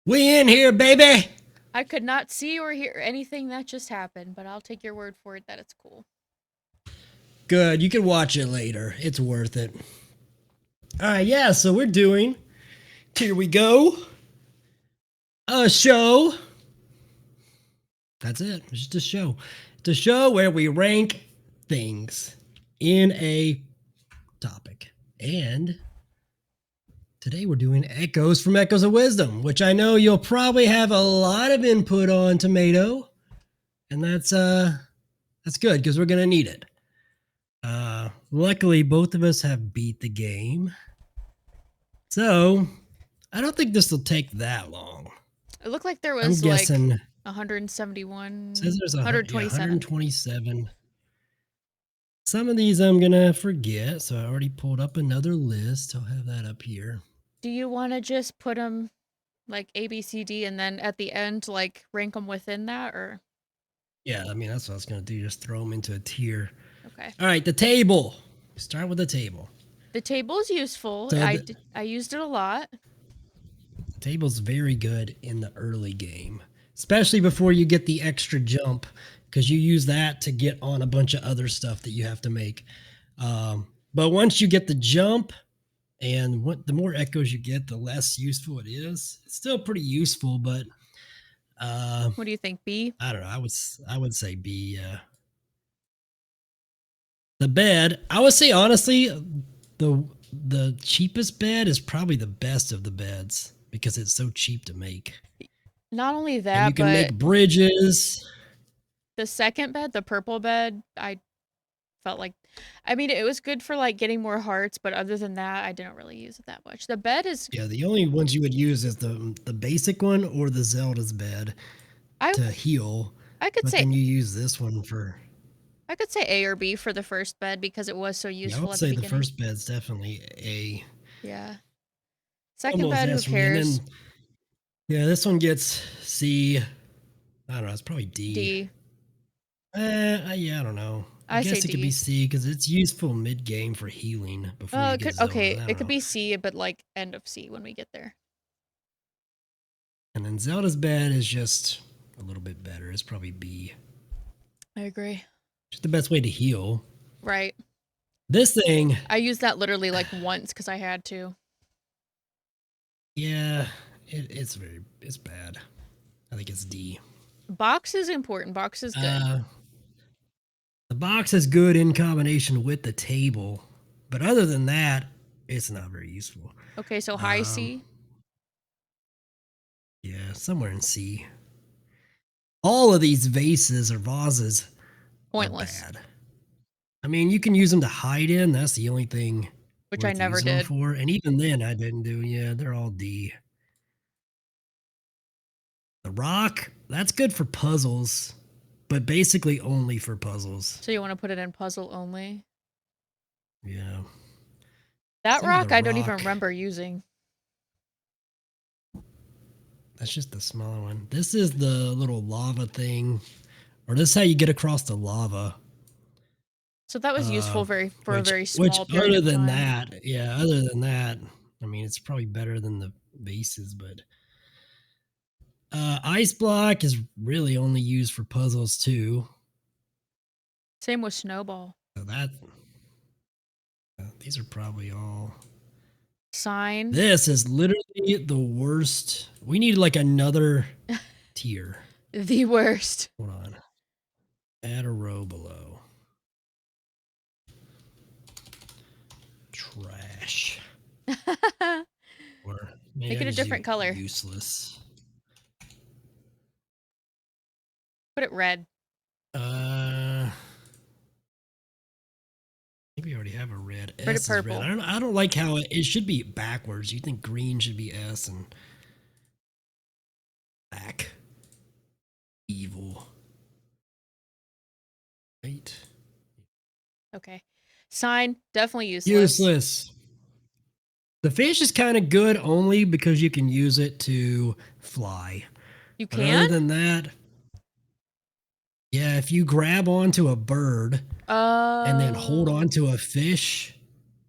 We in here, baby! I could not see or hear anything that just happened, but I'll take your word for it that it's cool. Good, you can watch it later. It's worth it. Alright, yeah, so we're doing. Here we go. A show. That's it. It's just a show. It's a show where we rank things in a topic. And today we're doing Echoes from Echoes of Wisdom, which I know you'll probably have a lot of input on, Tomato. And that's good because we're gonna need it. Luckily both of us have beat the game. So I don't think this will take that long. It looked like there I'm was guessing like 171, says there's 127. 127. Some of these I'm gonna forget, so I already pulled up another list. I'll have that up here. Do you want to just put them like A, B, C, D, and then at the end, like rank them within that, or? Yeah, I mean, that's what I was gonna do. Just throw them into a tier. Okay. All right, the table. Start with the table. The table is useful. So I used it a lot. The table's very good in the early game, especially before you get the extra jump, because you use that to get on a bunch of other stuff that you have to make. But once you get the jump, and the more echoes you get, the less useful it is. It's still pretty useful, but What do you think, B? I don't know. I would say B. The bed, I would say honestly, the cheapest bed is probably the best of the beds because it's so cheap to make. Not only And you that, can but make bridges. the second bed, the purple bed, I felt like, I mean, it was good for like getting more hearts, but other than that, I didn't really use it that much. The bed is, Yeah, the only ones you would use is the basic one or the Zelda's bed I to heal. I could But say then you use this one for. I could say A or B for the first bed because it was so Yeah, I useful would at the say the beginning. first bed's definitely A. Yeah. Second Almost bed, who S for me. And cares? then, yeah, this one gets C. I don't know. It's probably D. D. Yeah, I don't know. I I say guess it could be D. C because it's useful mid game for healing before you It get could Zelda. okay, I it don't could know. be C, but like end of C when we get there. And then Zelda's bed is just a little bit better. It's probably B. I agree. Just the best way to heal. Right. This thing, I used that literally like once because I had to. yeah, it's bad. I think it's D. Box is important. Box is good. The box is good in combination with the table, but other than that, it's not very useful. Okay, so high Um, C. yeah, somewhere in C. All of these vases or vases are Pointless. bad. I mean, you can use them to hide in. That's the only thing Which I worth never using them did. for. And even then, I didn't do. Yeah, they're all D. The rock, that's good for puzzles, but basically only for puzzles. So you want to put it in puzzle only? Yeah. That Some of rock the I don't even rock, remember using. that's just the smaller one. This is the little lava thing, or this is how you get across the lava. So that was useful for a Which, very small period other of than time. that, yeah, other than that, I mean, it's probably better than the bases, but ice block is really only used for puzzles too. Same with snowball. So that these are probably all. Sign. This is literally the worst. We need like another tier. The worst. Hold on. Add a row below. Trash. Or maybe Make I it a just do different color. useless. Put it red. Maybe I already have a red. Put it S is red. purple. I don't like how it should be backwards. You think green should be S and black. Evil. Right. Okay. Sign. Definitely useless. Useless. The fish is kind of good only because you can use it to fly. You But other can? than that, yeah, if you grab onto a bird and then hold onto a fish,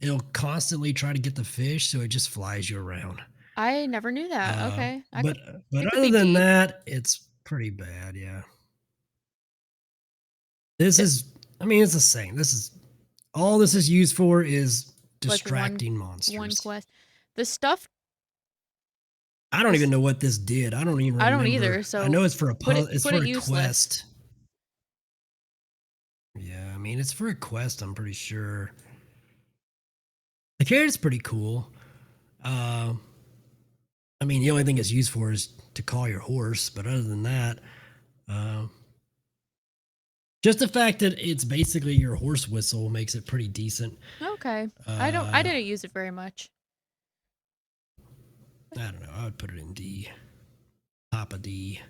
it'll constantly try to get the fish, so it just flies you around. I never knew that. Uh, Okay. but It could other be than D. that, it's pretty bad. Yeah. This It, is. I mean, it's the same. This is all this is used for is like distracting one monsters. quest. The stuff I don't even this know what this did. I don't even I don't remember. either. I So know it's for a it's put for it a useless. quest. Yeah, I mean it's for a quest. I'm pretty sure. The carrot's pretty cool. Uh, I mean, the only thing it's used for is to call your horse. But other than that, uh, just the fact that it's basically your horse whistle makes it pretty decent. Okay. I Uh, didn't use it very much. I don't know. I would put it in D. Top of D.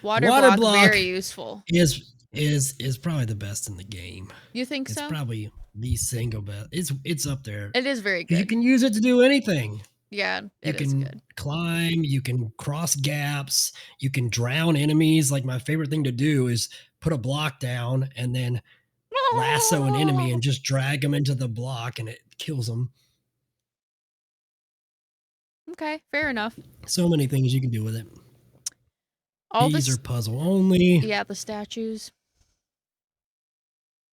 Water Water block, block very useful. is probably the best in the game. You think It's so? probably the single best. It's up there It is very because you good. can use it to do anything. Yeah, You it is can good. climb, you can cross gaps, you can drown enemies. Like my favorite thing to do is put a block down and then lasso an enemy and just drag them into the block and it kills them. Okay, fair enough. So many things you can do with it. All These are this, puzzle only. yeah, the statues.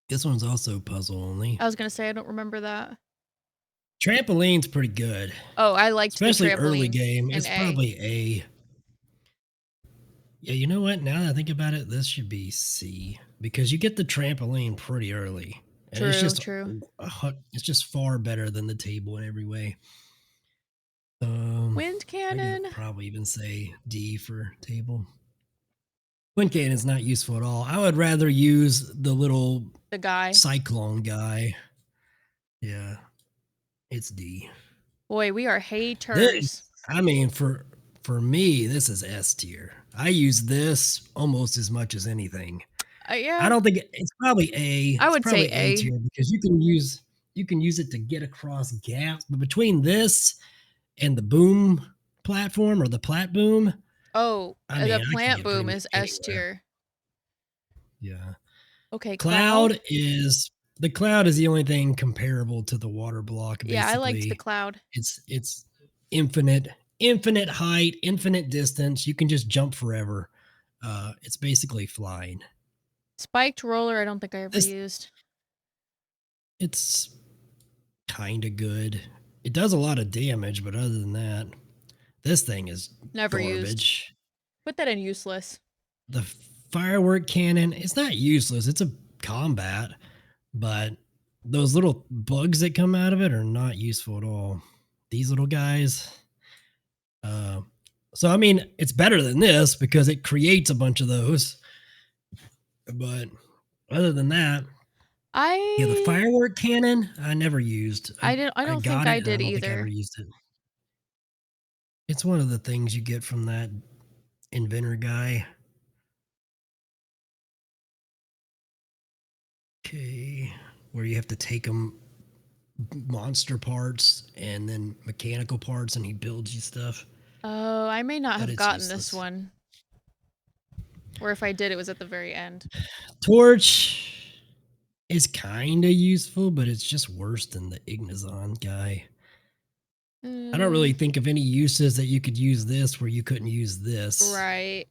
This one's also puzzle only. I was gonna say I don't remember that. Trampoline's pretty good, Oh, I liked the especially early trampoline game. in It's A. probably A. Yeah, you know what? Now that I think about it, this should be C because you get the trampoline pretty early, and True, true. it's just far better than the table in every way. Wind I could cannon. probably even say D for table. Wind cannon's not useful at all. I would rather use the little The guy. cyclone guy. Yeah, it's D. Boy, we are This, haters. I mean, for me, this is S tier. I use this almost as much as anything. I Yeah, don't think it's probably A. I It's would say probably A A. tier because you can use it to get across gaps. But between this and the boom platform or the plat boom, Oh, I the mean, I can plant get pretty boom much is S anywhere. tier. Yeah. Okay, cloud. Cloud is the cloud is the only thing comparable to the water block, Yeah, I liked the basically. cloud. It's infinite height, infinite distance. You can just jump forever. It's basically flying. Spiked roller, I don't think I ever This used. it's kind of good. It does a lot of damage, but other than that, this thing is Never used. garbage. Put that in useless. The firework cannon, it's not useless. It's a combat, but those little bugs that come out of it are not useful at all. These little guys. Uh, so I mean, it's better than this because it creates a bunch of those. But other than that, yeah, the I firework cannon I never used. I I don't think got I it and I did don't think I ever either. used it. It's one of the things you get from that inventor guy. Okay, where you have to take them monster parts and then mechanical parts, and he builds you stuff. Oh, I may not But have it's gotten this useless. one. Or if I did, it was at the very end. Torch is kind of useful, but it's just worse than the Ignazon guy. I don't really Mm, think of any uses that you could use this where you couldn't use this. right.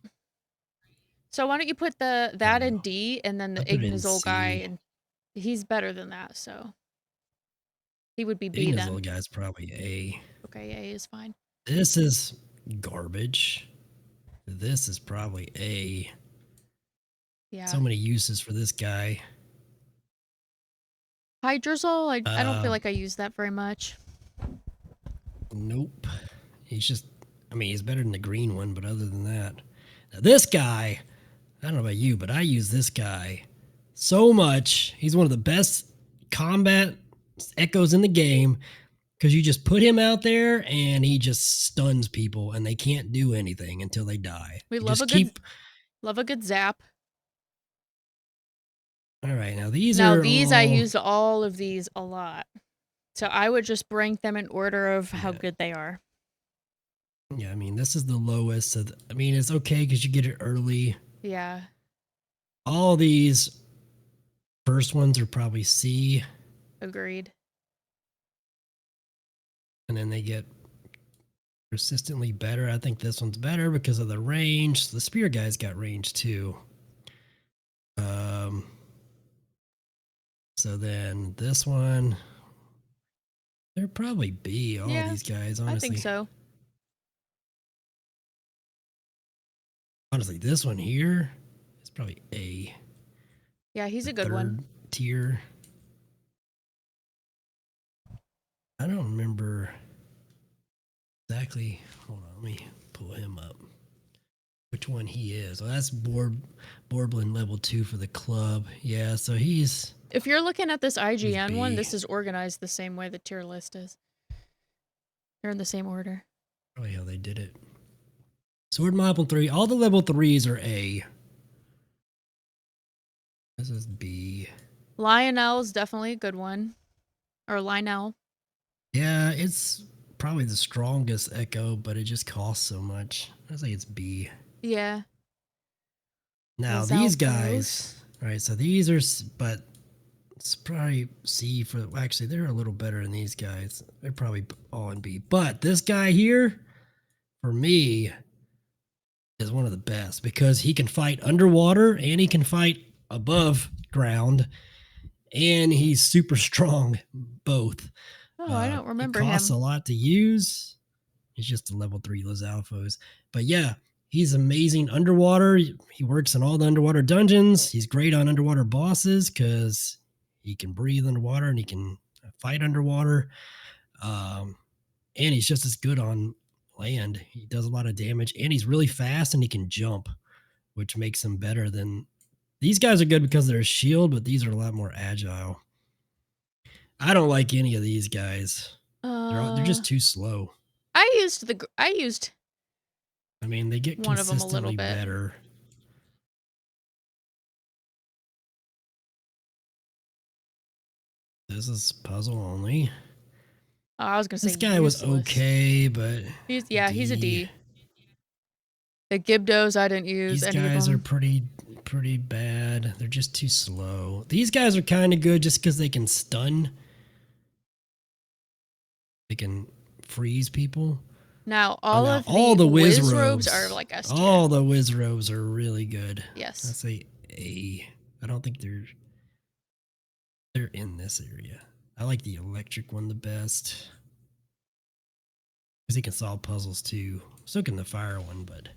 So why don't you put I that don't in know. D and then the I put it in Ignazol guy, C. and he's better than that, so he would be B then. Ignazol guy's probably A. Okay, A is fine. This is garbage. This is probably A. So Yeah. many uses for this guy. Hydrozol, I don't feel Um, like I use that very much. nope. He's just, I mean, he's better than the green one, but other than that. Now, this guy, I don't know about you, but I use this guy so much. He's one of the best combat echoes in the game because you just put him out there and he just stuns people and they can't do anything until they die. We You just keep. love a good zap. All right, now these Now are these I all. use all of these a lot. So I would just rank them in order of how Yeah, good they are. yeah. I mean, this is the lowest. So I mean, it's okay because you get it early. Yeah. All these first ones are probably C, Agreed. and then they get persistently better. I think this one's better because of the range. The spear guy's got range too. So then this one, they're probably B, all Yeah, these guys, I honestly. think so. Honestly, this one here is probably A. Yeah, he's The a good third one. tier. I don't remember exactly. Hold on, let me pull him up. Which one he is? Well, that's Borblin level 2 for the club. Yeah, so he's If you're looking at this IGN one, B. this is organized the same way the tier list is. They're in the same order. Probably how they did it. Sword Moblin 3. All the level 3s are A. This is B. Lionel's definitely a good one. Or Lionel. Yeah, it's probably the strongest Echo, but it just costs so much. I say it's B. Yeah. Now these guys, right? So these are, but it's probably C for. Actually, they're a little better than these guys. They're probably all in B. But this guy here, for me, is one of the best because he can fight underwater and he can fight above ground, and he's super strong both. Oh, I don't It remember costs him. a lot to use. He's just a level 3 Lizalfos. But yeah, he's amazing underwater. He works in all the underwater dungeons. He's great on underwater bosses because he can breathe underwater and he can fight underwater. And he's just as good on land. He does a lot of damage and he's really fast and he can jump, which makes him better than these guys are good because they're a shield, but these are a lot more agile. I don't like any of these guys. They're just too slow. I used I mean, they get one of them a little consistently bit. better. This is puzzle only. Oh, I was gonna say This guy was useless. okay, but He's a D. The Gibdos I didn't use these any of guys them. are pretty bad. They're just too slow. These guys are kind of good just because they can stun. They can freeze people. Now all of all the the whiz robes are like S tier. All the whiz robes are really good. Yes. I'd say A. I don't think they're in this area. I like the electric one the best because he can solve puzzles too. So can the fire one, but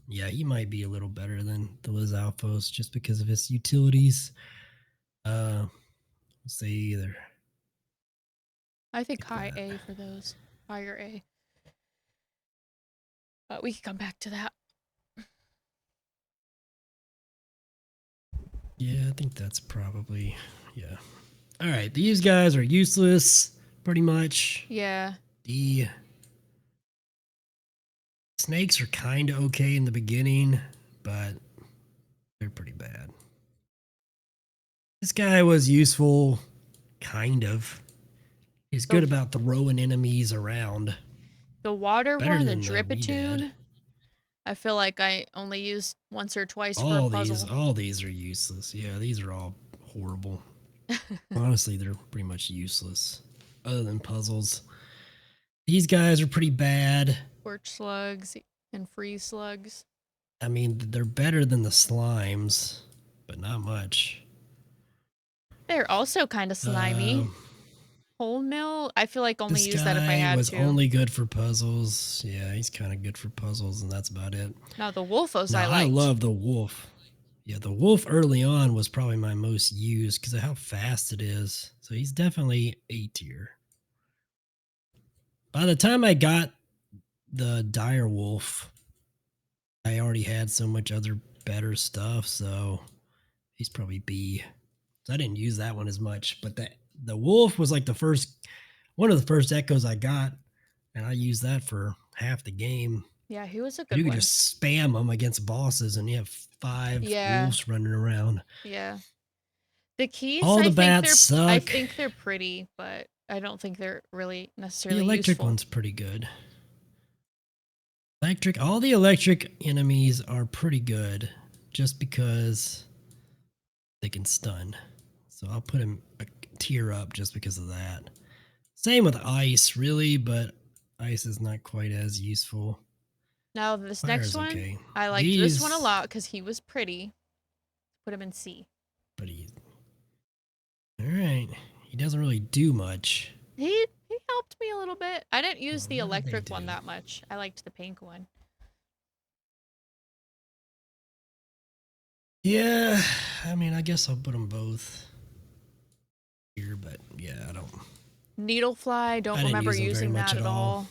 yeah, he might be a little better than the Lizalfos just because of his utilities. Let's say either. I think high A for those. Higher A. But we can come back to that. Yeah, I think that's probably, yeah. All right, these guys are useless, pretty much. Yeah. D. Snakes are kind of okay in the beginning, but they're pretty bad. This guy was useful, kind of. He's good about throwing enemies around. The water Better one, the than Dripatoon, I feel like I only used once or twice for a all puzzle. all these are useless. Yeah, these are all horrible. Honestly, they're pretty much useless, other than puzzles. These guys are pretty bad. Scorch slugs and freeze slugs. I mean, they're better than the slimes, but not much. They're also kind of slimy. Whole mill, I feel like only use that if I had to. This guy was only good for puzzles. Yeah, he's kind of good for puzzles, and that's about it. Now the Wolfos Now, I liked. I love the wolf. Yeah, the wolf early on was probably my most used because of how fast it is. So he's definitely A tier. By the time I got the dire wolf, I already had so much other better stuff, so he's probably B. So I didn't use that one as much, but the wolf was like one of the first echoes I got, and I used that for half the game. Yeah, he was a good You one. could just spam them against bosses, and you have 5 wolves running around. Yeah. The keys, All the bats suck. I think they're pretty, but I don't think they're really necessarily The electric useful. one's pretty good. All the electric enemies are pretty good just because they can stun. So I'll put him a tier up just because of that. Same with ice, really, but ice is not quite as useful. Now this Fire next is one, okay. I liked this one a lot because he was pretty. Put him in C. But all right. He doesn't really do much. He helped me a little bit. I didn't use the What did they electric one do? that much. I liked the pink one. Yeah, I mean, I guess I'll put them both here, but yeah, I don't. Needlefly, don't I didn't remember use them very using much that at at all.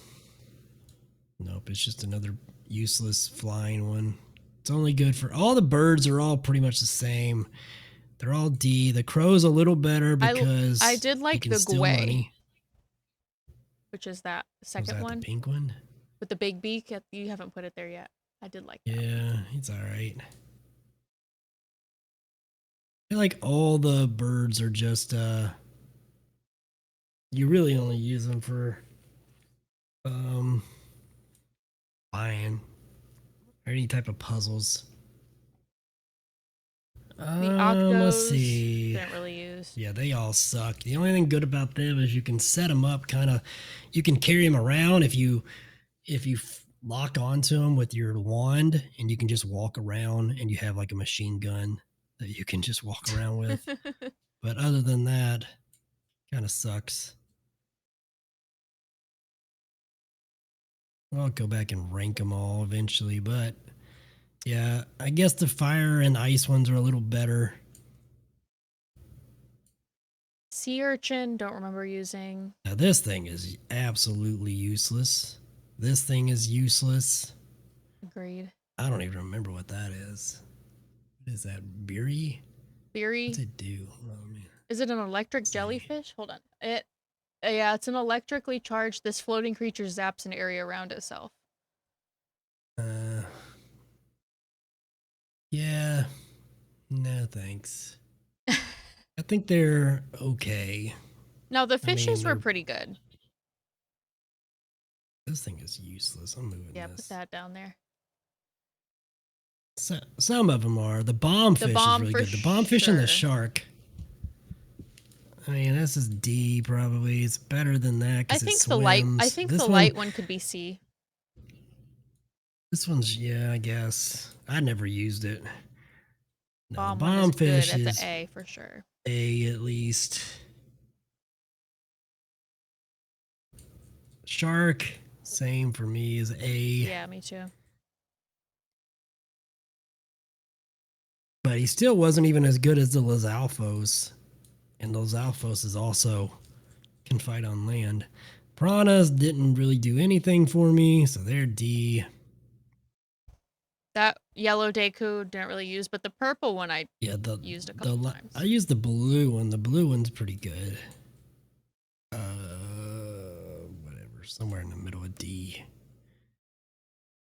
Nope, it's just another useless flying one. It's only good for all the birds are all pretty much the same. They're all D. The crow's a little better because I did he like can the steal Gwei, money. which is that Was second that one the pink one? with the big beak. You haven't put it there yet. I did like that. Yeah, he's all right. I feel like all the birds are just you really only use them for flying or any type of puzzles. The Let's Octos see. didn't really use. Yeah, they all suck. The only thing good about them is you can set them up kind of. You can carry them around if you lock onto them with your wand, and you can just walk around, and you have like a machine gun that you can just walk around with. But other than that, kind of sucks. I'll go back and rank them all eventually, but yeah, I guess the fire and ice ones are a little better. Sea urchin, don't remember using. Now this thing is absolutely useless. This thing is useless. Agreed. I don't even remember what that is. What is that? Beery? Beery. What's it do? Oh, man. Is it an electric jellyfish? Hold on. Yeah, it's an electrically charged. This floating creature zaps an area around itself. Yeah. No, thanks. I think they're okay. Now the fishes were they're- pretty good. This thing is useless. I'm moving Yeah, this. put that down there. So, some of them are. The bombfish is really good. The bombfish and the shark. I mean, this is D probably. It's better than that because it swims. I think the light one could be C. This one's, yeah, I guess. I never used it. No, the Bomb one is good bombfish at is the A for sure. A at least. Shark, same for me, is A. Yeah, me too. But he still wasn't even as good as the Lizalfos. And Lizalfos is also can fight on land. Piranhas didn't really do anything for me, so they're D. That yellow Deku didn't really use, but the purple one I used a couple times. I used the blue one. The blue one's pretty good. Whatever, somewhere in the middle of D.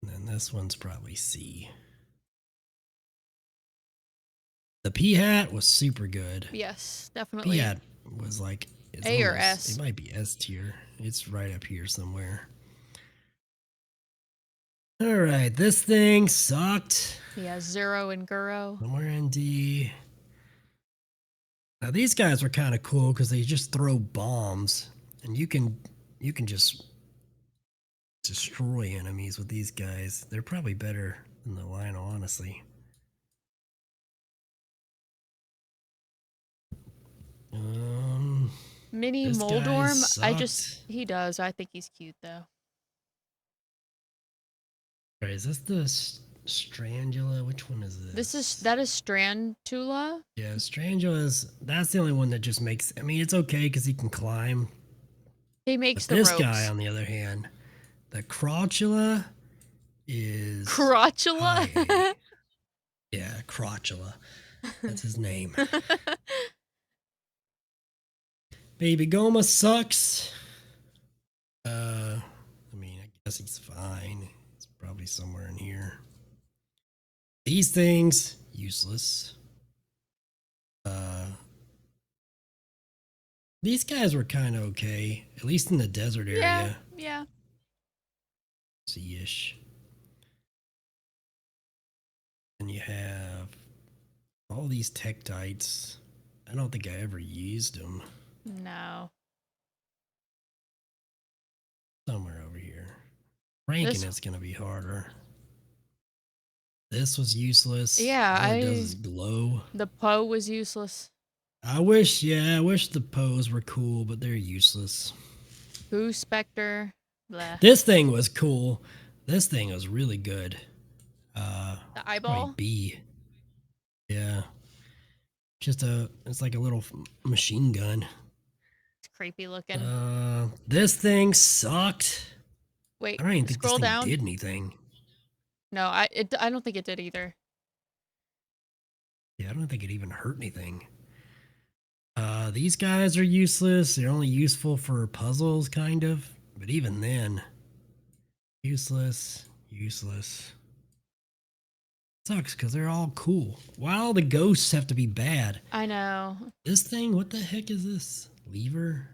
And then this one's probably C. The P-Hat was super good. Yes, definitely. P-Hat was like A or S. It might be S tier. It's right up here somewhere. All right, this thing sucked. Yeah, Zero and Guro. Somewhere in D. Now these guys were kind of cool because they just throw bombs, and you can just destroy enemies with these guys. They're probably better than the Lionel, honestly. Mini this guy Moldorm. He does. I think he's cute though. All right, is this the Strangula? Which one is this? That is Strandula. Yeah, that's the only one that just makes. I mean, it's okay because he can climb. He makes But the this ropes. guy, on the other hand, the Crotula is Crotula. Yeah, Crotula. That's his name. Baby Goma sucks. I mean, I guess he's fine. It's probably somewhere in here. These things, useless. These guys were kind of okay, at least in the desert area. Yeah. C-ish. And you have all these Tektites. I don't think I ever used them. No. Somewhere over here. Ranking it's gonna be harder. This was useless. Yeah, All it does is glow. The Poe was useless. I wish the Poes were cool, but they're useless. Boo Spectre. Blah. This thing was cool. This thing was really good. The eyeball? B. Yeah. It's like a little machine gun. It's creepy looking. This thing sucked. Wait, I don't even think scroll this thing down. did anything. No, I don't think it did either. Yeah, I don't think it even hurt anything. These guys are useless. They're only useful for puzzles, kind of. But even then, useless. Sucks because they're all cool. Why all the ghosts have to be bad? I know. This thing, what the heck is this? Lever?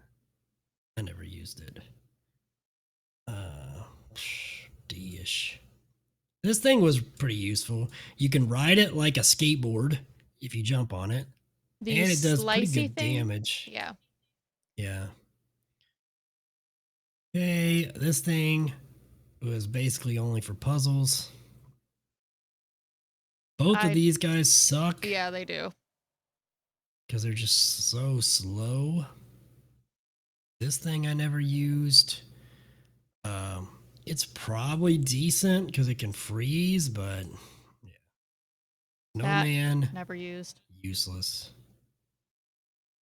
I never used it. D-ish. This thing was pretty useful. You can ride it like a skateboard if you jump on it. And it does pretty good damage. Yeah. Yeah. Okay, this thing was basically only for puzzles. Both of these guys suck. Yeah, they do. Because they're just so slow. This thing I never used. It's probably decent because it can freeze, but yeah. Snowman. Never used. Useless.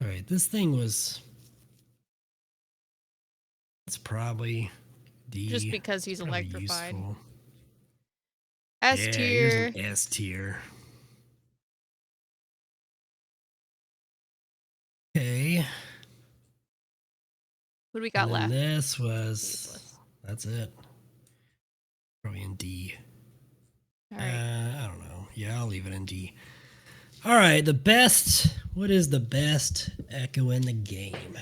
All right, this thing was. It's probably D. Just because he's electrified. Useful. S tier. Yeah, S tier. Okay. What do we got left? This was. Useless. That's it. Probably in D. All right. I don't know. Yeah, I'll leave it in D. All right, the best. What is the best echo in the game?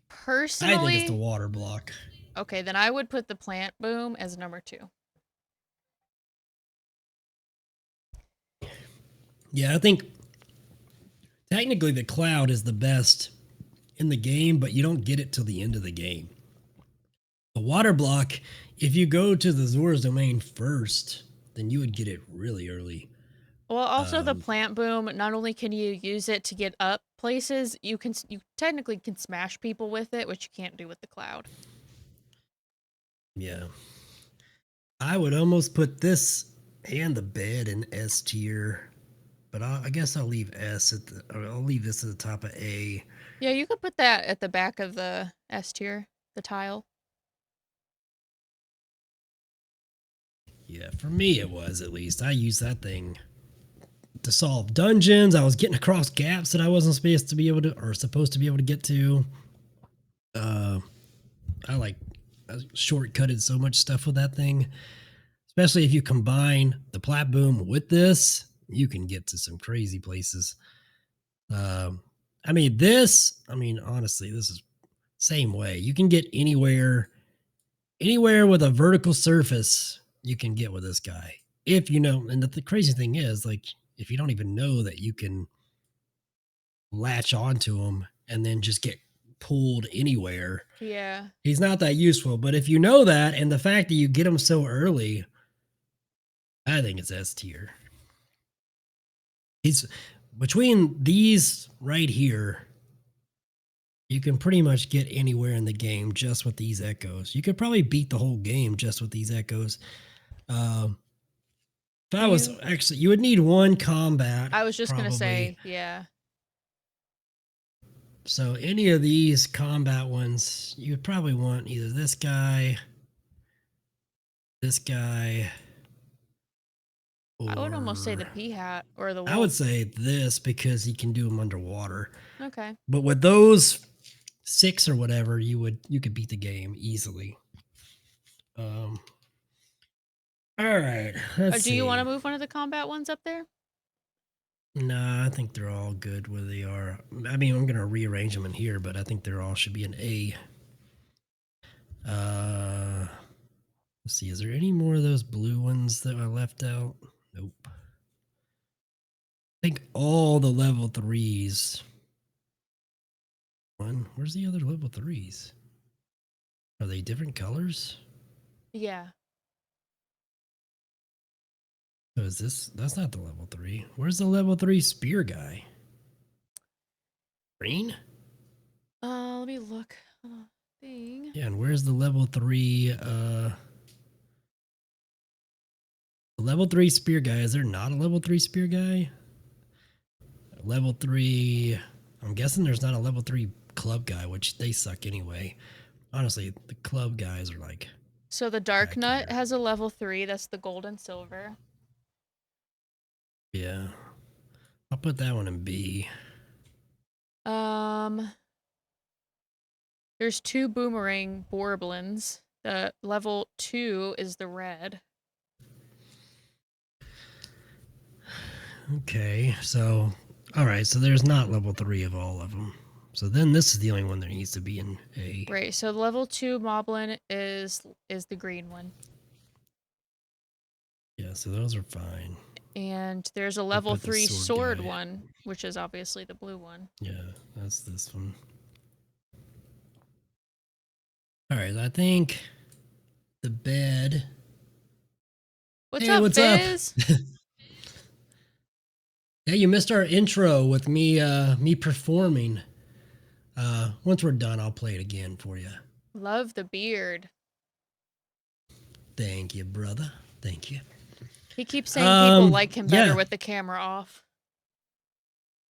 Personally, I think it's the water block. Okay, then I would put the plant boom as number 2. Yeah, I think technically the cloud is the best in the game, but you don't get it till the end of the game. The water block, if you go to the Zora's domain first, then you would get it really early. Well, also the plant boom, not only can you use it to get up places, you technically can smash people with it, which you can't do with the cloud. Yeah. I would almost put this and the bed in S tier, but I guess I'll leave I'll leave this at the top of A. Yeah, you could put that at the back of the S tier, the tile. Yeah, for me it was, at least. I used that thing to solve dungeons. I was getting across gaps that I wasn't supposed to be able to get to. I shortcutted so much stuff with that thing. Especially if you combine the plat boom with this, you can get to some crazy places. Honestly, this is same way. You can get anywhere with a vertical surface, you can get with this guy. If you know, and the crazy thing is, like, if you don't even know that you can latch onto him and then just get pulled anywhere. Yeah. He's not that useful, but if you know that, and the fact that you get him so early, I think it's S tier. He's between these right here. You can pretty much get anywhere in the game just with these echoes. You could probably beat the whole game just with these echoes. If I was actually, you would need one combat. I was just going to say, yeah. So any of these combat ones, you would probably want either this guy, or I would almost say the pea hat or the wolf. I would say this because he can do them underwater. Okay. But with those 6 or whatever, you could beat the game easily. All right. Do you want to move one of the combat ones up there? Nah, I think they're all good where they are. I mean, I'm going to rearrange them in here, but I think they're all should be an A. Let's see. Is there any more of those blue ones that I left out? Nope. I think all the level 3s. Where's the other level 3s? Are they different colors? Yeah. So is this? That's not the level 3. Where's the level 3 spear guy? Green? Let me look. Thing. Yeah, and where's the level 3? The level 3 spear guy. Is there not a level 3 spear guy? Level 3. I'm guessing there's not a level 3 club guy, which they suck anyway. Honestly, the club guys are like. So the Dark back Nut here. has a level 3. That's the gold and silver. Yeah. I'll put that one in B. There's 2 boomerang Borblins. The level 2 is the red. Okay, so all right, so there's not level 3 of all of them. So then this is the only one that needs to be in A. Right. So the level 2 Moblin is the green one. Yeah, so those are fine. And there's a level put the 3 sword sword guy. one, which is obviously the blue one. Yeah, that's this one. All right, I think the bed. What's Hey, up, what's Fizz? up? Yeah, you missed our intro with me performing. Once we're done, I'll play it again for you. Love the beard. Thank you, brother. Thank you. He keeps saying people like him better yeah. with the camera off.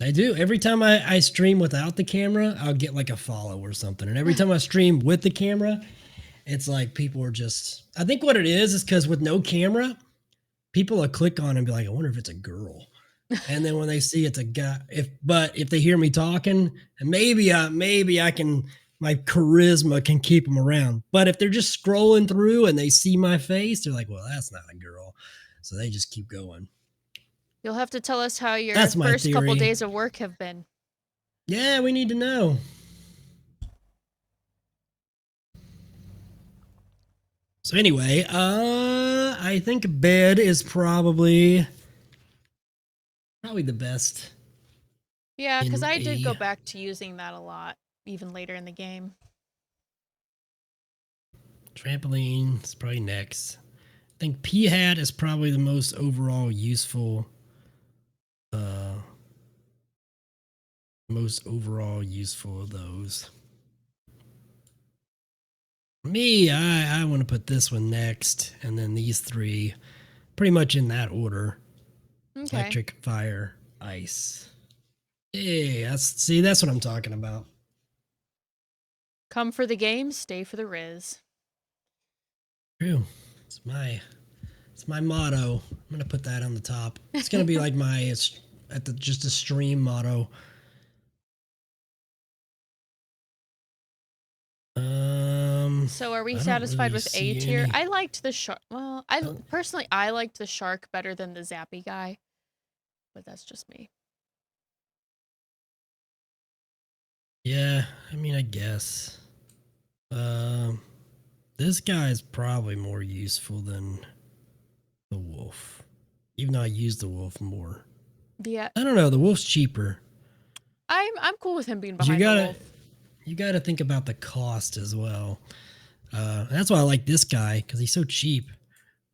I do. Every time I stream without the camera, I'll get like a follow or something. And every time I stream with the camera, it's like people are just. I think what it is because with no camera, people will click on it and be like, I wonder if it's a girl. And then when they see it's a guy, if they hear me talking, and maybe I can, my charisma can keep them around. But if they're just scrolling through and they see my face, they're like, well, that's not a girl. So they just keep going. You'll have to tell us how your That's my first couple theory. days of work have been. Yeah, we need to know. So anyway, I think bed is probably the best. Yeah, because I did go A back to using that a lot, even later in the game. trampoline is probably next. I think P hat is probably the most overall useful. Most overall useful of those. Me, I want to put this one next, and then these three, pretty much in that order. Okay. Electric, fire, ice. Hey, that's what I'm talking about. Come for the game, stay for the Riz. True. It's my motto. I'm gonna put that on the top. It's gonna be like my just a stream motto. So are we I don't satisfied really with A see tier? any- I liked the shark. Well, personally I liked the shark better than the zappy guy, but that's just me. Yeah, I mean, I guess. This guy is probably more useful than the wolf, even though I use the wolf more. Yeah, I don't know. The wolf's cheaper. I'm cool with him being 'Cause behind the wolf. you gotta think about the cost as well. That's why I like this guy because he's so cheap.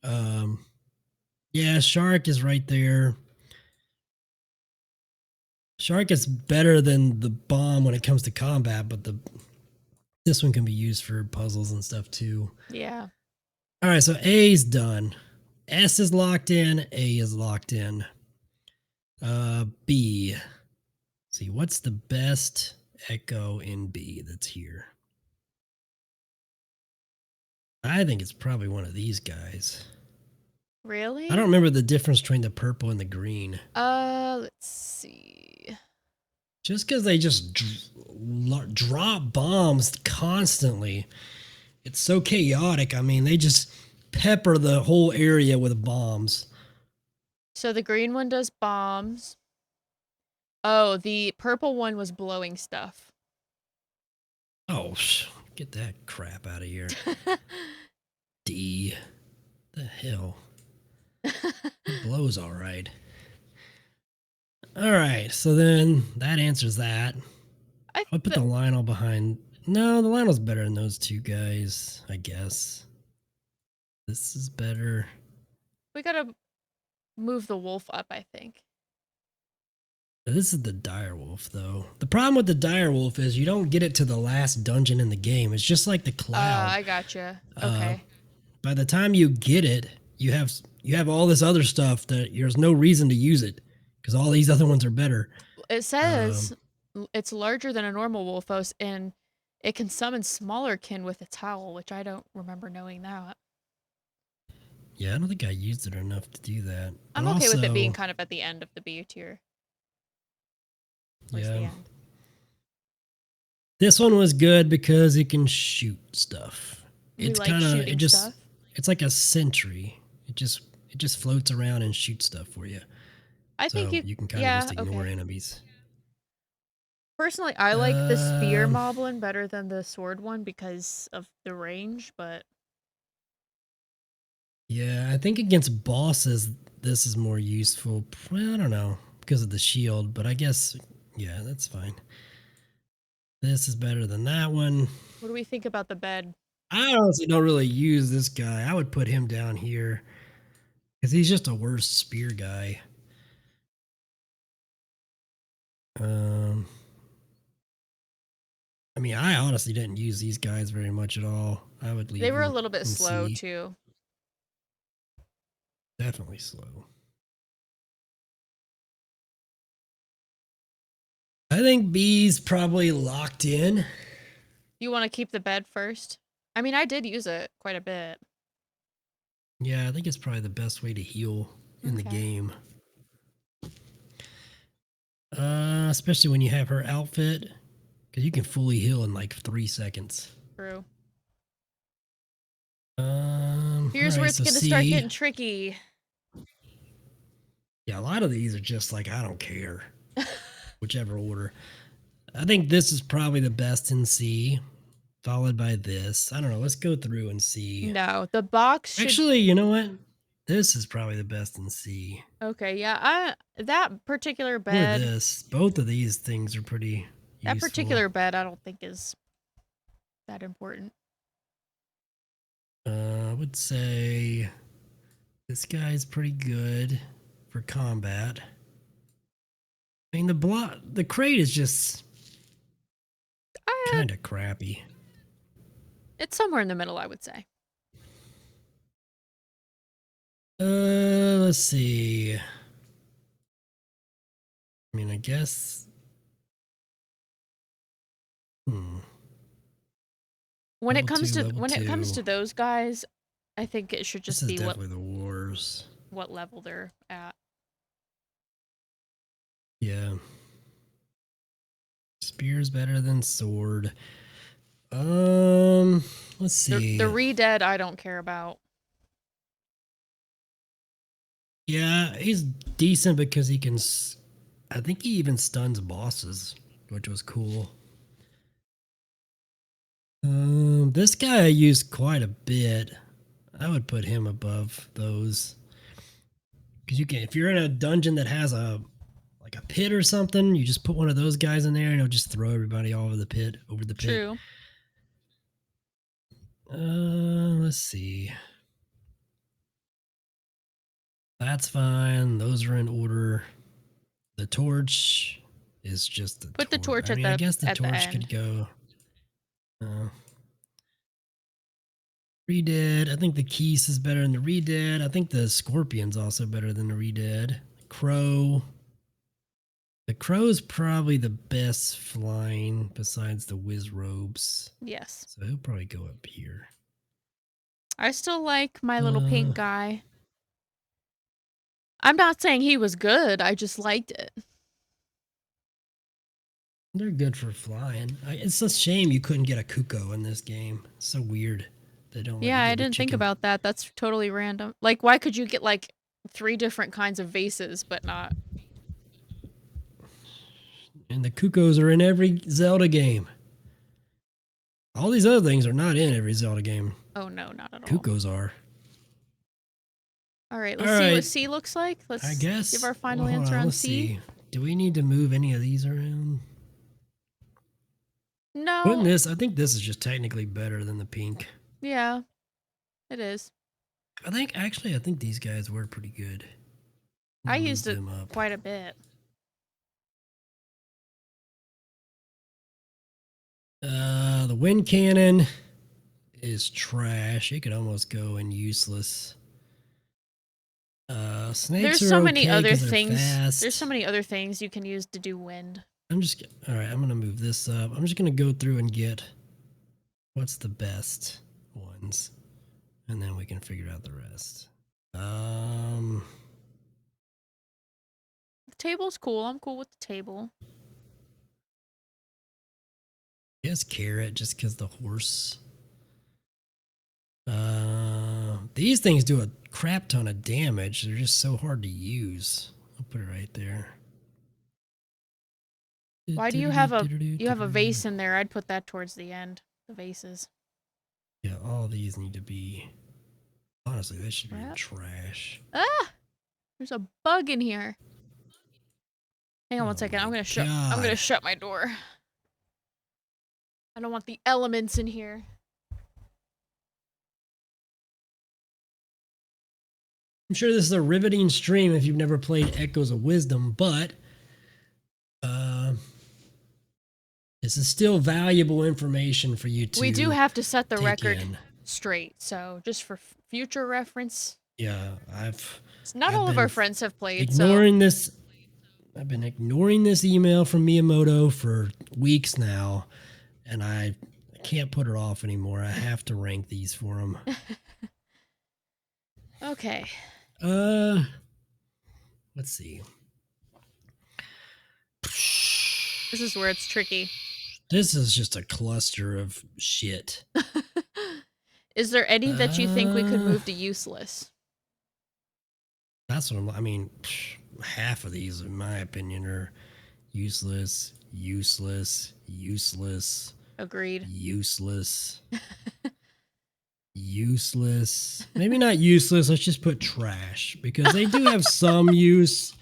Yeah, shark is right there. Shark is better than the bomb when it comes to combat, but this one can be used for puzzles and stuff too. Yeah. All right, so A's done. S is locked in. A is locked in. B. Let's see, what's the best echo in B that's here? I think it's probably one of these guys. Really? I don't remember the difference between the purple and the green. Let's see. Just because they just drop bombs constantly. It's so chaotic. I mean, they just pepper the whole area with bombs. So the green one does bombs. Oh, the purple one was blowing stuff. Oh, get that crap out of here. D. The hell? It blows all right. All right, so then that answers that. I'll put the Lionel behind. No, the Lionel's better than those two guys, I guess. This is better. We gotta move the wolf up, I think. This is the direwolf, though. The problem with the direwolf is you don't get it to the last dungeon in the game. It's just like the cloud. I gotcha. Uh, Okay. by the time you get it, you have all this other stuff that there's no reason to use it because all these other ones are better. It Um, says it's larger than a normal wolfos and it can summon smaller kin with its howl, which I don't remember knowing that. yeah, I don't think I used it enough to do that. But I'm okay with it being also, kind of at the end of the B tier, towards the yeah, end. this one was good because it can shoot stuff. We It's like kind of shooting stuff. it's like a sentry. It just floats around and shoots stuff for you. I think So you, you can kind of yeah, just ignore okay. enemies. Personally, I like the spear Um, moblin better than the sword one because of the range, but yeah, I think against bosses this is more useful. Well, I don't know because of the shield, but I guess yeah, that's fine. This is better than that one. what do we think about the bed? I honestly don't really use this guy. I would put him down here because he's just a worse spear guy. Um, I mean, I honestly didn't use these guys very much at all. I would They leave were a them little bit in slow C. too. Definitely slow. I think B's probably locked in. You want to keep the bed first? I mean, I did use it quite a bit. Yeah, I think it's probably the best way to heal in the Okay. game. Especially when you have her outfit, because you can fully heal in like 3 seconds. True. All Here's where right, it's so gonna start C. getting tricky. Yeah, a lot of these are just like I don't care, whichever order. I think this is probably the best in C, followed by this. I don't know. Let's go through and see. No, the box should. Actually, you know what? This is probably the best in C. Okay, yeah. That particular Or bed, this. Both of these things are pretty that useful. particular bed, I don't think is that important. I would say this guy's pretty good for combat. I mean, the crate is just Uh, kind of crappy. it's somewhere in the middle, I would say. Let's see. I mean, I guess. Hmm. When it Level comes two, to level two. those guys, I think it should This just is be definitely the wars. what level they're at. Yeah. Spear's better than sword. Let's The see. re-dead I don't care about. Yeah, he's decent because he can. I think he even stuns bosses, which was cool. This guy I used quite a bit. I would put him above those because you can. If you're in a dungeon that has like a pit or something, you just put one of those guys in there and it'll just throw everybody all over the pit. True. Let's see. That's fine. Those are in order. The torch is just the Put the torch. torch I at mean, I the guess the at the torch could end. go. Uh, Redead. I think the Keese is better than the Redead. I think the Scorpion's also better than the Redead. Crow. The Crow's probably the best flying besides the Whiz Robes. Yes. So he'll probably go up here. I still like my little pink guy. I'm not saying he was good, I just liked it. They're good for flying. It's a shame you couldn't get a Kuko in this game. It's so weird. They don't let Yeah, you I get the didn't think chicken. about that. That's totally random. Like, why could you get like 3 different kinds of vases, but not? And the Kukos are in every Zelda game. All these other things are not in every Zelda game. Oh no, not at all. Kukos are. All right, All let's see what right. C looks like. I Let's give guess. our final Well, hold answer on. on Let's C. see. Do we need to move any of these around? Putting No. this, I think this is just technically better than the pink. Yeah, it is. I think these guys were pretty good. I Move used it them up. quite a bit. The wind cannon is trash. It could almost go in useless. Snakes There's are so many okay other because they're things. fast. There's so many other things you can use to do wind. All right, I'm gonna move this up. I'm just gonna go through and get what's the best ones, and then we can figure out the rest. The table's cool. I'm cool with the table. I guess carrot just because the horse. These things do a crap ton of damage. They're just so hard to use. I'll put it right there. Why do you have a vase in there? I'd put that towards the end. The vases. Yeah, all these need to be. Honestly, they should be in Crap. trash. Ah! There's a bug in here. Hang on Oh one second. I'm my gonna God. shut my door. I don't want the elements in here. I'm sure this is a riveting stream if you've never played Echoes of Wisdom, but this is still valuable information for you to. We do have to set the take record in. straight, so just for future reference. Yeah, Not I've all of our been friends have played, ignoring this. I've been ignoring this email from Miyamoto for weeks now, and I can't put her off anymore. I have to rank these for him. Okay. Let's see. This is where it's tricky. This is just a cluster of shit. Is there any that you think we could move to useless? That's what I mean. Half of these, in my opinion, are useless, useless, useless. Agreed. Useless. Useless. Maybe not useless. Let's just put trash because they do have some use.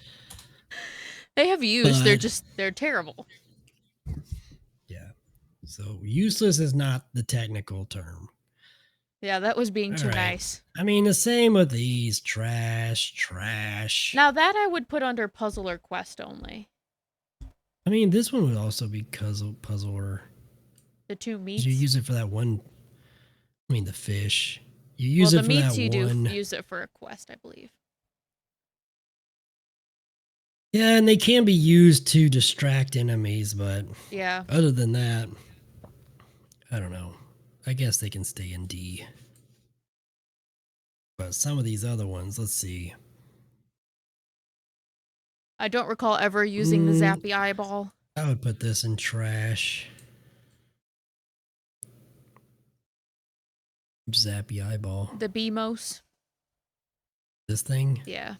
They have use. They're terrible. Yeah. So useless is not the technical term. Yeah, that was being too right. nice. I mean, the same with these. Trash, trash. Now that I would put under puzzle or quest only. I mean, this one would also be puzzle or. The two meats. You use it for that one. I mean, the fish. You use it for that one. Well, the meats you do use it for a quest, I believe. Yeah, and they can be used to distract enemies, but yeah. Other than that, I don't know. I guess they can stay in D. But some of these other ones, let's see. I don't recall ever using the zappy eyeball. I would put this in trash. Zappy eyeball. The BMOS. This thing? Yeah.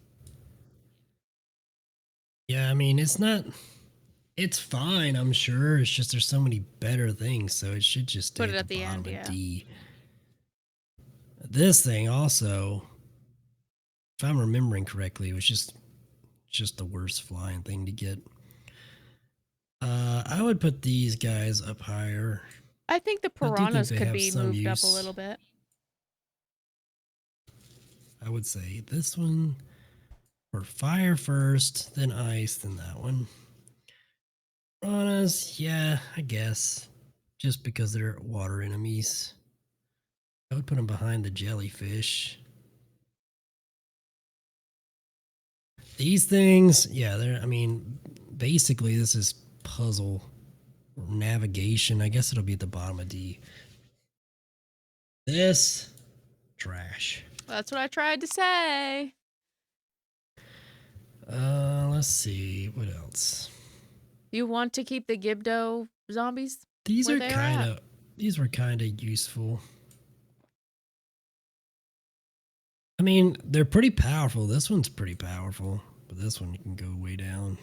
Yeah, I mean, it's fine, I'm sure. It's just there's so many better things, so it should just stay at the bottom of D. This thing also, if I'm remembering correctly, it was just the worst flying thing to get. I would put these guys up higher. I think the piranhas could be moved up a little bit. I would say this one for fire first, then ice, then that one. Piranhas, yeah, I guess. Just because they're water enemies. I would put them behind the jellyfish. These things, yeah, I mean, basically this is puzzle or navigation. I guess it'll be at the bottom of D. This, trash. That's what I tried to say. Let's see, what else? You want to keep the Gibdo zombies? These were kind of useful. I mean, they're pretty powerful. This one's pretty powerful, but this one you can go way down.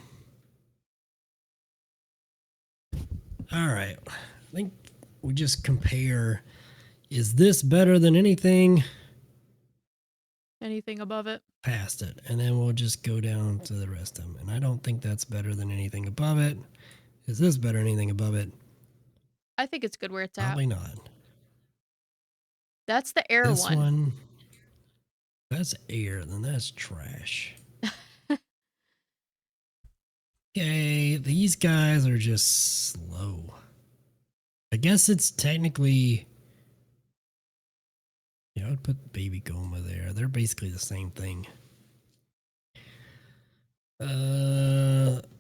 All right. I think we just compare. Is this better than anything? Anything above it? Past it. And then we'll just go down to the rest of them. And I don't think that's better than anything above it. Is this better than anything above it? I think it's good where it's at. Probably not. That's the air one. This one, that's air, then that's trash. Okay, these guys are just slow. I guess it's technically. Yeah, I would put Baby Goma there. They're basically the same thing.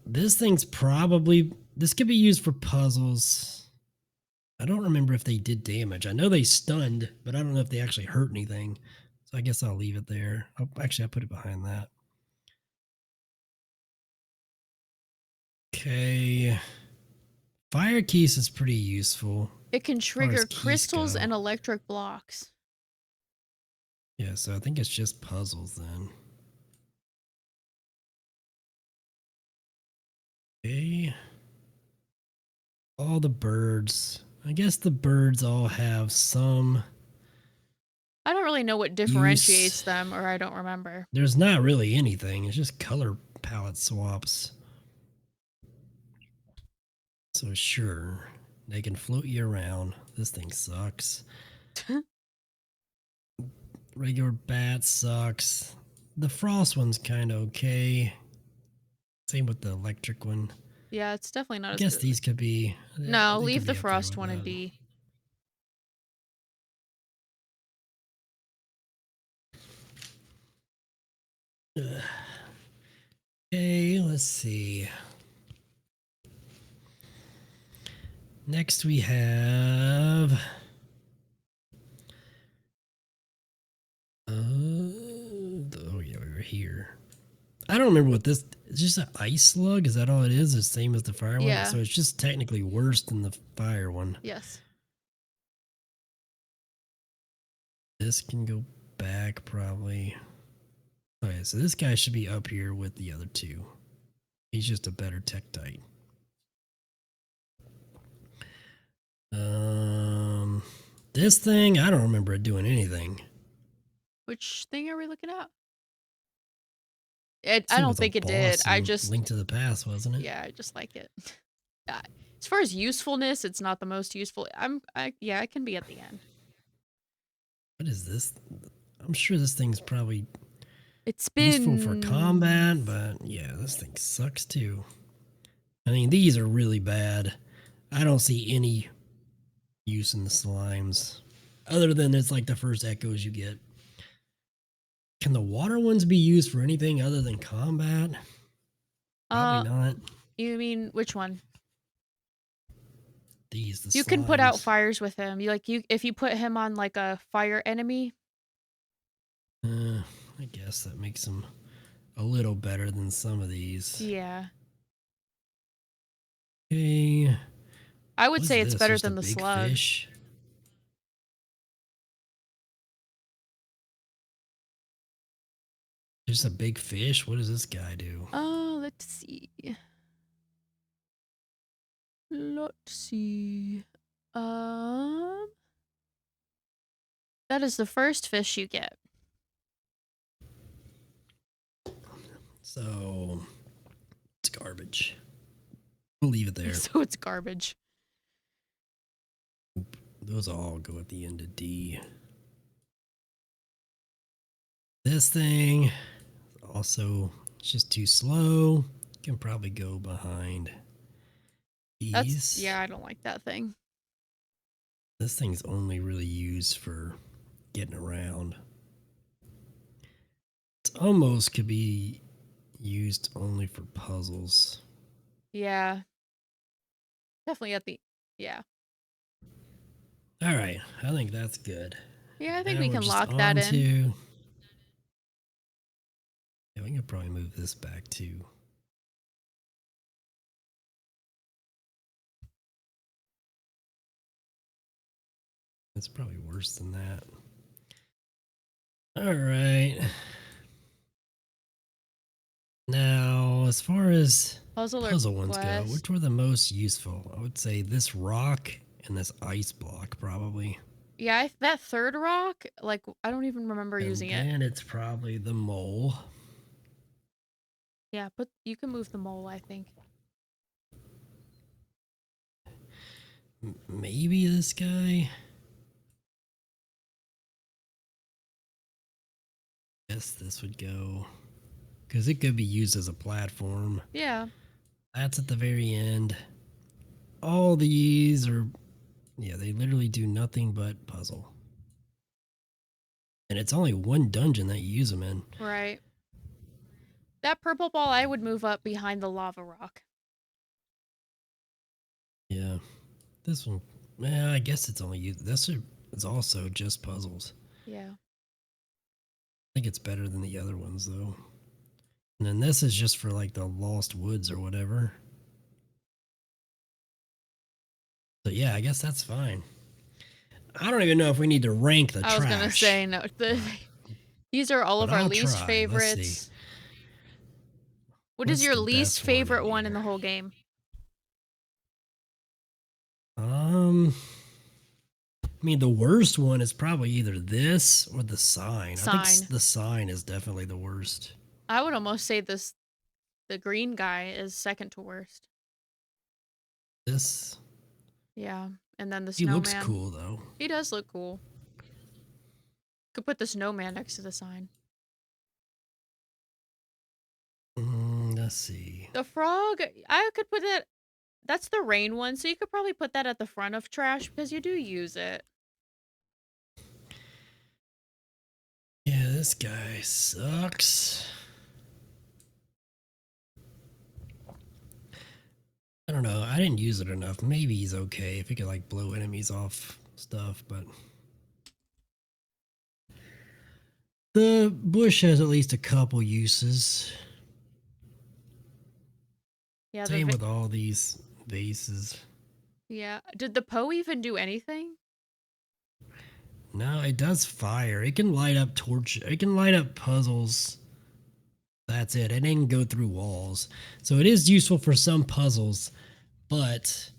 This thing's probably. This could be used for puzzles. I don't remember if they did damage. I know they stunned, but I don't know if they actually hurt anything. So I guess I'll leave it there. Actually, I'll put it behind that. Okay. Fire keys is pretty useful. It can As far as trigger keys crystals go. and electric blocks. Yeah, so I think it's just puzzles then. Okay. All the birds. I guess the birds all have some I don't really know what differentiates use. them, or I don't remember. There's not really anything. It's just color palette swaps. So sure, they can float you around. This thing sucks. Regular bat sucks. The frost one's kind of okay. Same with the electric one. Yeah, it's definitely not I as guess good. these could be. Yeah, No, they could leave the be up there frost with one in that. D. Ugh. Okay, let's see. Next we have. Oh yeah, we were here. I don't remember what this. It's just an ice slug. Is that all it is? The same as the fire one. Yeah. So it's just technically worse than the fire one. Yes. This can go back probably. Okay, so this guy should be up here with the other two. He's just a better Tektite. This thing, I don't remember it doing anything. Which thing are we looking at? I It don't was a think it did. boss I in just, Link to the Past, wasn't it? yeah, I just like it. As far as usefulness, it's not the most useful. Yeah, it can be at the end. What is this? I'm sure this thing's probably It spins. useful for combat, but yeah, this thing sucks too. I mean, these are really bad. I don't see any use in the slimes, other than it's like the first echoes you get. Can the water ones be used for anything other than combat? Probably not. You mean which one? These, the You slimes. can put out fires with him. If you put him on like a fire enemy. I guess that makes them a little better than some of these. Yeah. Okay. I would say it's better Just than a the big slug. Fish? Just a big fish? What does this guy do? Let's see. Let's see. That is the first fish you get. So it's garbage. We'll leave it there. So it's garbage. Those all go at the end of D. This thing also, it's just too slow. Can probably go behind these. Yeah, I don't like that thing. This thing's only really used for getting around. It almost could be used only for puzzles. Yeah. Definitely yeah. All right, I think that's good. Yeah, I think Now we we're can just lock that on in. to- Yeah, we can probably move this back too. It's probably worse than that. All right. Now, as far as Puzzle ones go, quest? which were the most useful? I would say this rock and this ice block, probably. Yeah, that third rock, like, I don't even remember using it. And it's probably the mole. Yeah, but you can move the mole, I think. Maybe this guy. Guess this would go because it could be used as a platform. Yeah. That's at the very end. All these are, yeah, they literally do nothing but puzzle. And it's only one dungeon that you use them in. Right. That purple ball I would move up behind the lava rock. Yeah. This one, yeah, I guess it's only used. This is also just puzzles. Yeah. I think it's better than the other ones, though. And then this is just for like the Lost Woods or whatever. So yeah, I guess that's fine. I don't even know if we need to rank the I was trash. gonna say no. These are all of our I'll least try. Let's see. favorites. What is What's your the least best one favorite one in here? the whole game? I mean, the worst one is probably either this or the sign. I think Sign. the sign is definitely the worst. I would almost say the green guy is second to worst. This, Yeah. And then the he looks snowman. cool though. He does look cool. Could put the snowman next to the sign. Let's see. The frog, I could put it. That's the rain one, so you could probably put that at the front of trash because you do use it. Yeah, this guy sucks. I don't know. I didn't use it enough. Maybe he's okay if he could like blow enemies off stuff, but the bush has at least a couple uses. Yeah. Same with all these vases. Yeah. Did the Poe even do anything? No, it does fire. It can light up torch. It can light up puzzles. That's it. It didn't go through walls. So it is useful for some puzzles, but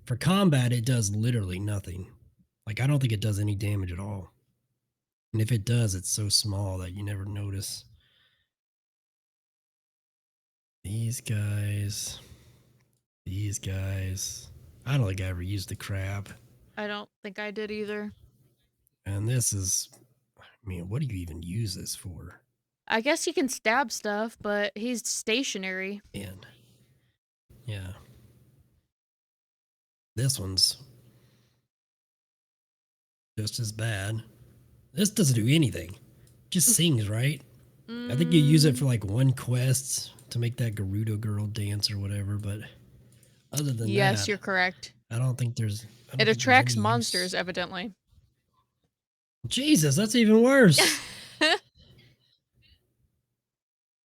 for combat, it does literally nothing. Like, I don't think it does any damage at all. And if it does, it's so small that you never notice. These guys. These guys. I don't think I ever used the crab. I don't think I did either. And this is, I mean, what do you even use this for? I guess he can stab stuff, but he's stationary. And yeah. This one's just as bad. This doesn't do anything. Just sings, right? I think you use it for like one quest to make that Gerudo girl dance or whatever, but other than that, yes, you're correct. I don't think there's. It attracts monsters, evidently. Jesus, that's even worse.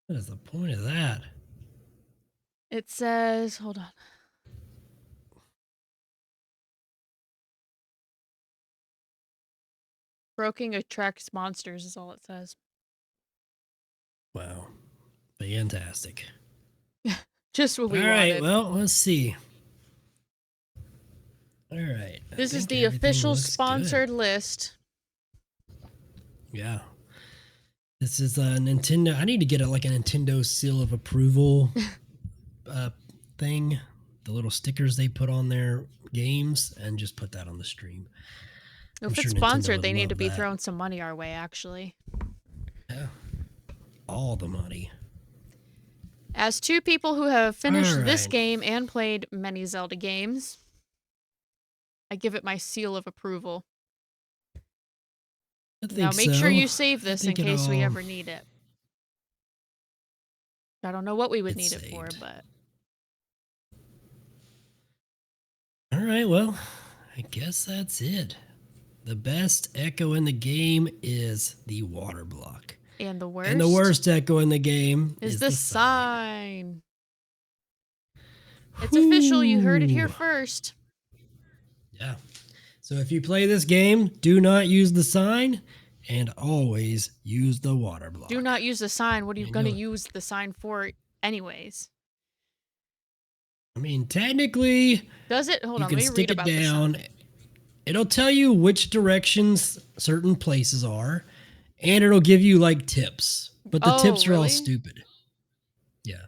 What is the point of that? It says, hold on. Broking attracts monsters is all it says. Wow. Fantastic. Just what we All wanted. right, well, let's see. All right. This is the official sponsored list. Yeah. This is a Nintendo. I need to get a Nintendo seal of approval thing. The little stickers they put on their games, and just put that on the stream. If it's sponsored, they need to be throwing some money our way, actually. Yeah. All the money. As two people who have finished this game and played many Zelda games, I give it my seal of approval. Now make sure you save this in case we ever need it. I don't know what we would need it for, but... All right, well, I guess that's it. The best echo in the game is the water block. And the worst? And the worst echo in the game is the sign. It's official. You heard it here first. Yeah. So if you play this game, do not use the sign and always use the water block. Do not use the sign. What are you going to use the sign for anyways? I mean, technically... Does it? Hold on, let me read about this. It'll tell you which directions certain places are, and it'll give you, like, tips. But the tips are all stupid. Yeah.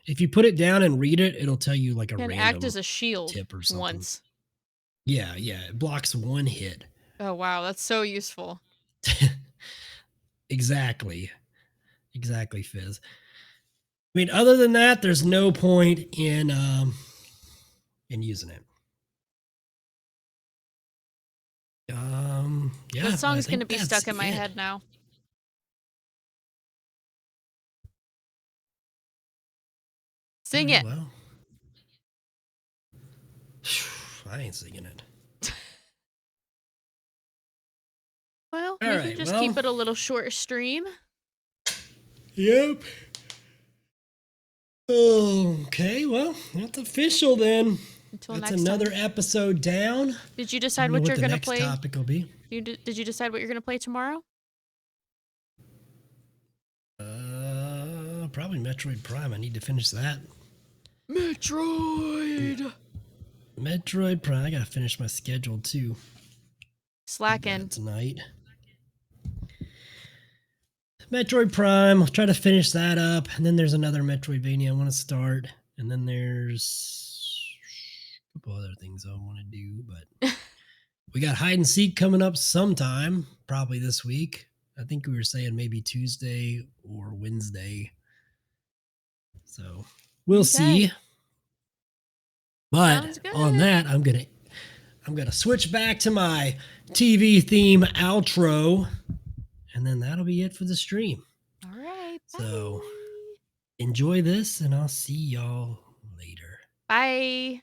If you put it down and read it, it'll tell you, like, a random act as a shield tip or something. Once. Yeah, it blocks one hit. Oh, wow, that's so useful. Exactly. Exactly, Fizz. I mean, other than that, there's no point in using it. Yeah, The song's I gonna think be that's stuck in my it. head now. Sing it. Well, I ain't singing it. Well, All we can right, just well, keep it a little short stream. yep. Okay, well, that's official then. Until That's next another time. episode down. Did you I decide don't know what you're the gonna next play? topic will be. Did you decide what you're gonna play tomorrow? Probably Metroid Prime. I need to finish that. Metroid. Metroid Prime. I gotta finish my schedule too. Slacking. Tonight. Metroid Prime. I'll try to finish that up, and then there's another Metroidvania I want to start, and then there's a couple other things I want to do, but we got hide and seek coming up sometime, probably this week. I think we were saying maybe Tuesday or Wednesday. So we'll Okay. see. But Sounds good. on that, I'm gonna switch back to my TV theme outro, and then that'll be it for the stream. All right. So Bye. enjoy this, and I'll see y'all later. Bye.